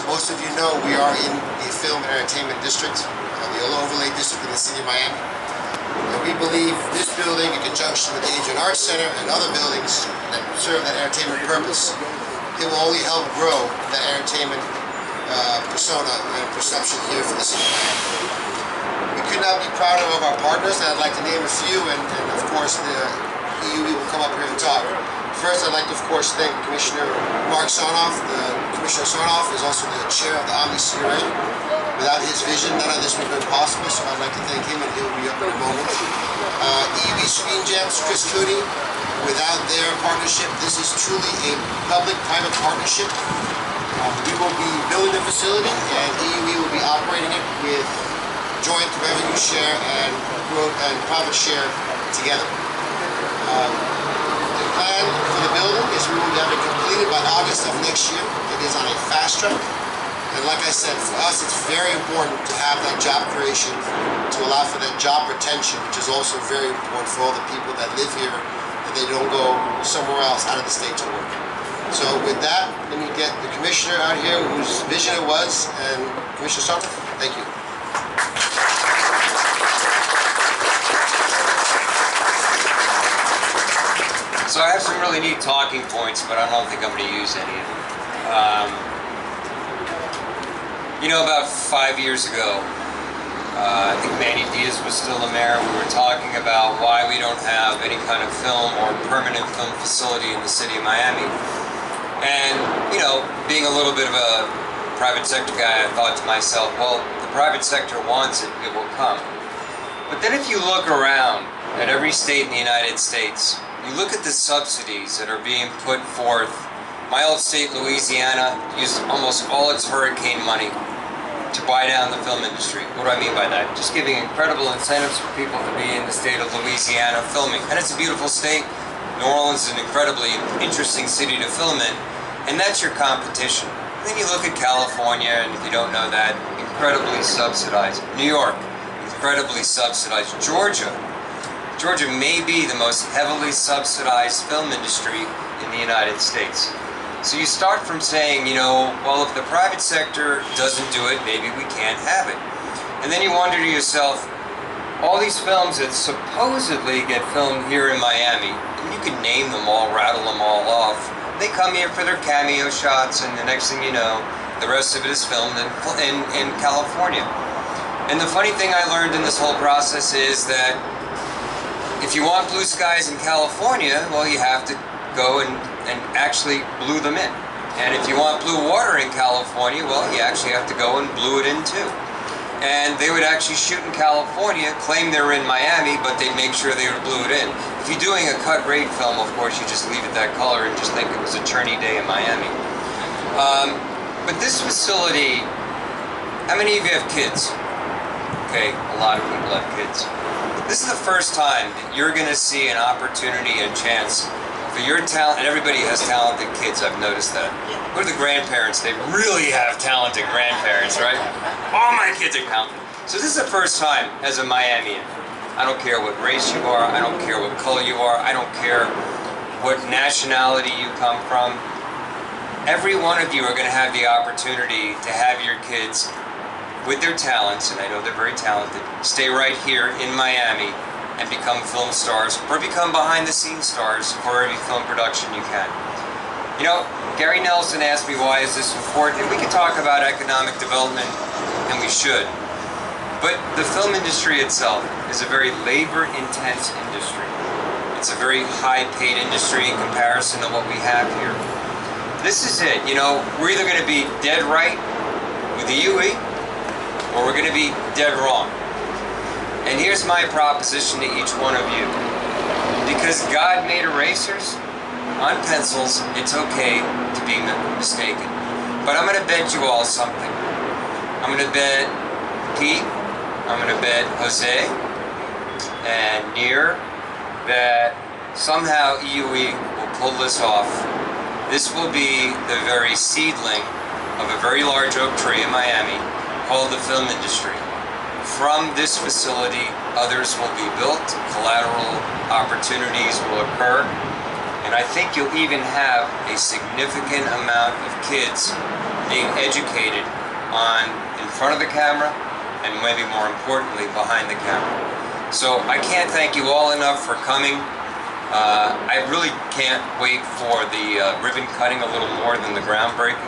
As most of you know, we are in the Film and Entertainment District, the Overlay District in the City of Miami. And we believe this building, in conjunction with the Asian Arts Center and other buildings that serve that entertainment purpose, it will only help grow that entertainment persona and perception here for the City of Miami. We could not be prouder of our partners, and I'd like to name a few, and of course the EUE will come up here and talk. First, I'd like to, of course, thank Commissioner Mark Sarnoff. Commissioner Sarnoff is also the chair of the Omni. Without his vision, none of this would have been possible, so I'd like to thank him, and he'll be up in a moment. EUE Screen Gems, Chris Cooney. Without their partnership, this is truly a public-private partnership. We will be building the facility, and EUE will be operating it with joint revenue share and profit share together. The plan for the building is we will have it completed by August of next year. It is on a fast track. And like I said, for us it's very important to have that job creation to allow for that job retention, which is also very important for all the people that live here, that they don't go somewhere else out of the state to work. So with that, let me get the commissioner out here whose vision it was, and Commissioner Sarnoff, thank you. So I have some really neat talking points, but I don't think I'm going to use any of them. You know, about 5 years ago, I think Manny Diaz was still the mayor. We were talking about why we don't have any kind of film or permanent film facility in the city of Miami. And, you know, being a little bit of a private sector guy, I thought to myself, well, the private sector wants it, it will come. But then if you look around at every state in the United States, you look at the subsidies that are being put forth. My old state, Louisiana, used almost all its hurricane money to buy down the film industry. What do I mean by that? Just giving incredible incentives for people to be in the state of Louisiana filming. And it's a beautiful state. New Orleans is an incredibly interesting city to film in. And that's your competition. And then you look at California, and if you don't know that, incredibly subsidized. New York, incredibly subsidized. Georgia may be the most heavily subsidized film industry in the United States. So you start from saying, you know, well, if the private sector doesn't do it, maybe we can't have it. And then you wonder to yourself, all these films that supposedly get filmed here in Miami, and you can name them all, rattle them all off, they come here for their cameo shots, and the next thing you know, the rest of it is filmed in California. And the funny thing I learned in this whole process is that if you want blue skies in California, well, you have to go and actually blue them in. And if you want blue water in California, well, you actually have to go and blue it in too. And they would actually shoot in California, claim they were in Miami, but they'd make sure they would blue it in. If you're doing a cut rate film, of course, you just leave it that color and just think it was a churny day in Miami. But this facility, how many of you have kids? Okay, a lot of people have kids. This is the first time that you're going to see an opportunity and chance for your talent, and everybody has talented kids, I've noticed that. Go to the grandparents, they really have talented grandparents, right? All my kids are talented. So this is the first time as a Miamian. I don't care what race you are, I don't care what color you are, I don't care what nationality you come from. Every one of you are going to have the opportunity to have your kids with their talents, and I know they're very talented, stay right here in Miami and become film stars, or become behind-the-scenes stars for every film production you can. You know, Gary Nelson asked me, why is this important? And we can talk about economic development, and we should. But the film industry itself is a very labor-intense industry. It's a very high-paid industry in comparison to what we have here. This is it, you know, we're either going to be dead right with the UE, or we're going to be dead wrong. And here's my proposition to each one of you. Because God made erasers on pencils, it's okay to be mistaken. But I'm going to bet you all something. I'm going to bet Pete, I'm going to bet Jose, and Nir, that somehow EUE will pull this off. This will be the very seedling of a very large oak tree in Miami called the film industry. From this facility, others will be built, collateral opportunities will occur, and I think you'll even have a significant amount of kids being educated on in front of the camera and maybe more importantly behind the camera. So I can't thank you all enough for coming. I really can't wait for the ribbon cutting a little more than the groundbreaking.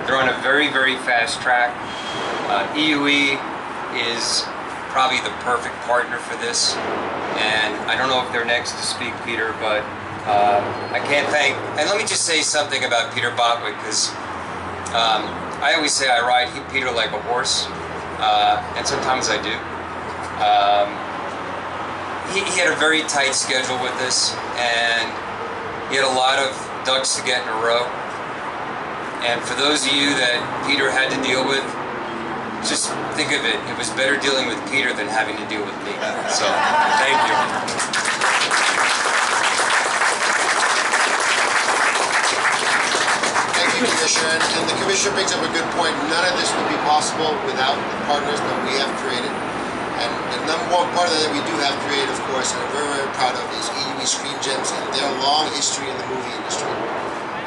They're on a very, very fast track. EUE is probably the perfect partner for this, and I don't know if they're next to speak, Peter, but I can't thank, and let me just say something about Peter Botwick, because I always say I ride Peter like a horse, and sometimes I do. He had a very tight schedule with this, and he had a lot of ducks to get in a row. And for those of you that Peter had to deal with, just think of it. It was better dealing with Peter than having to deal with me. So, thank you. Thank you, Commissioner. And the Commissioner brings up a good point. None of this would be possible without the partners that we have created. And the number one part of that we do have created, of course, and I'm very, very proud of, is EUE Screen Gems and their long history in the movie industry.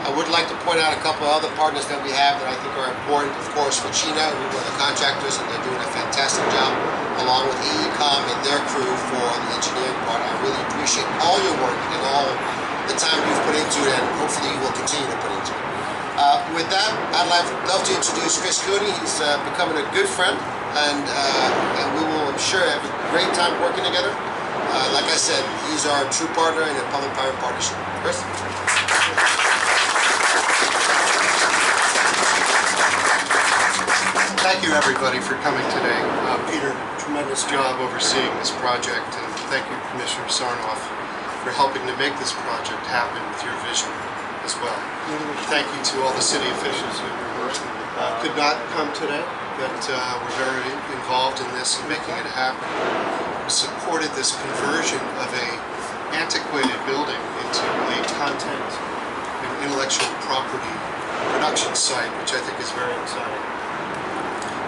I would like to point out a couple of other partners that we have that I think are important. Of course, China, who are the contractors, and they're doing a fantastic job, along with EECOM and their crew for the engineering part. I really appreciate all your work and all the time you've put into it, and hopefully you will continue to put into it. With that, I'd love to introduce Chris Cooney. He's becoming a good friend, and we will, I'm sure, have a great time working together. Like I said, he's our true partner in a public-private partnership. Chris? Thank you, everybody, for coming today. Peter, tremendous job overseeing this project, and thank you, Commissioner Sarnoff, for helping to make this project happen with your vision as well. Thank you to all the city officials who could not come today, but were very involved in this and making it happen. We supported this conversion of a antiquated building into a content and intellectual property production site, which I think is very exciting.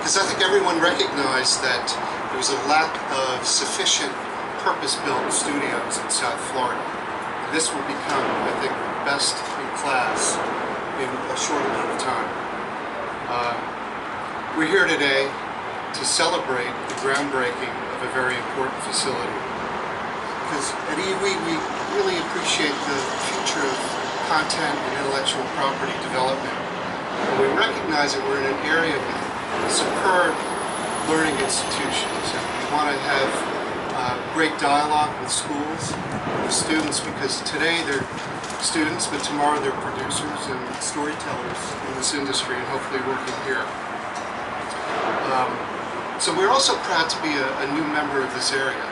Because I think everyone recognized that there was a lack of sufficient purpose-built studios in South Florida. This will become, I think, best in class in a short amount of time. We're here today to celebrate the groundbreaking of a very important facility. Because at EUE we really appreciate the future of content and intellectual property development. And we recognize that we're in an area with superb learning institutions, and we want to have great dialogue with schools, with students, because today they're students, but tomorrow they're producers and storytellers in this industry, and hopefully working here. So we're also proud to be a new member of this area.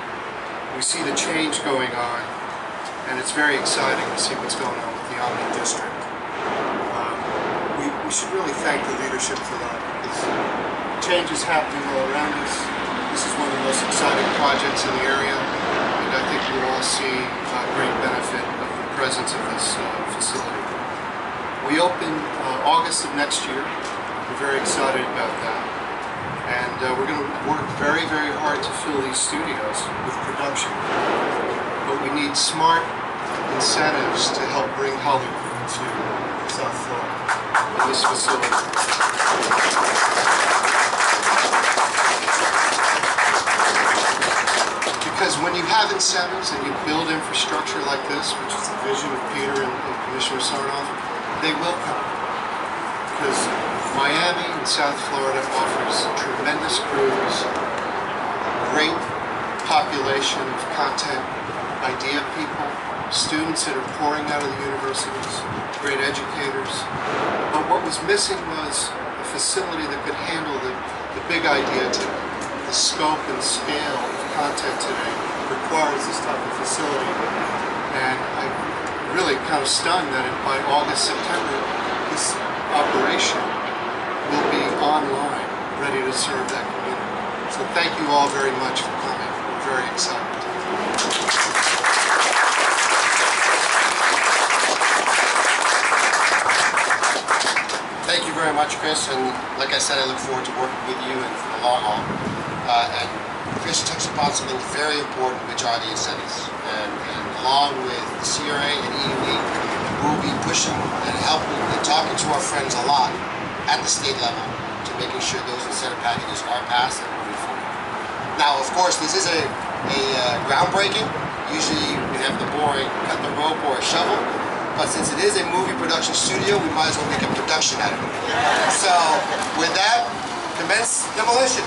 We see the change going on, and it's very exciting to see what's going on with the Omni district. We should really thank the leadership for that. Change is happening all around us. This is one of the most exciting projects in the area, and I think we'll all see great benefit of the presence of this facility. We open August of next year. We're very excited about that. And we're going to work very, very hard to fill these studios with production. But we need smart incentives to help bring Hollywood to South Florida in this facility. Because when you have incentives and you build infrastructure like this, which is the vision of Peter and Commissioner Sarnoff, they will come. Because Miami and South Florida offers tremendous crews, great population of content, idea people, students that are pouring out of the universities, great educators. But what was missing was a facility that could handle the big idea today. The scope and scale of content today requires this type of facility. And I'm really kind of stunned that by August, September, this operation will be online, ready to serve that community. So thank you all very much for coming. We're very excited. Thank you very much, Chris, and like I said, I look forward to working with you and for the long haul. And Chris touched upon something very important, which are the incentives. And along with the CRA and EUE, we'll be pushing and helping and talking to our friends a lot at the state level to making sure those incentive packages are passed and moving forward. Now, of course, this is a groundbreaking. Usually we have the boring cut the rope or a shovel, but since it is a movie production studio, we might as well make a production out of it. So with that, commence demolition.